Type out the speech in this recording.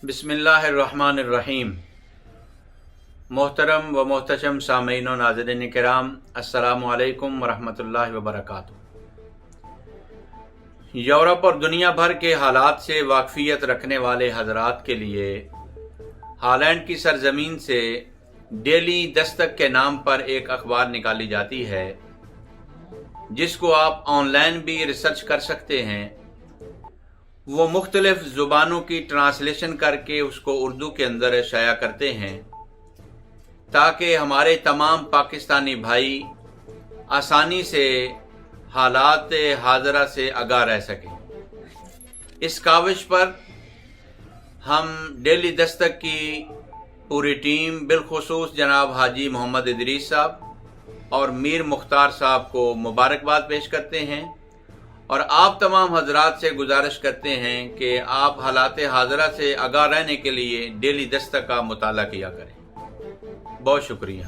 बिस्मिल्लाहिर्रहमानिर्रहीम। मोहतरम व मोहतशम सामीन व नाज़रीन किराम, अस्सलामु अलैकुम वरहमतुल्लाहि वबरकातुहू। यूरोप और दुनिया भर के हालात से वाकफियत रखने वाले हजरात के लिए हॉलैंड की सरजमीन से डेली दस्तक के नाम पर एक अखबार निकाली जाती है, जिसको आप ऑनलाइन भी रिसर्च कर सकते हैं। वो मुख्तलिफ ज़ुबानों की ट्रांसलेशन करके उसको उर्दू के अंदर शाया करते हैं, ताकि हमारे तमाम पाकिस्तानी भाई आसानी से हालात हाज़रा से आगाह रह सकें। इस काविश पर हम डेली दस्तक की पूरी टीम, बिलखुसूस जनाब हाजी मोहम्मद इदरीस साहब और मीर मुख्तार साहब को मुबारकबाद पेश करते हैं, और आप तमाम हजरात से गुजारिश करते हैं कि आप हालात हाज़रा से आगाह रहने के लिए डेली दस्तक का मुताला किया करें। बहुत शुक्रिया।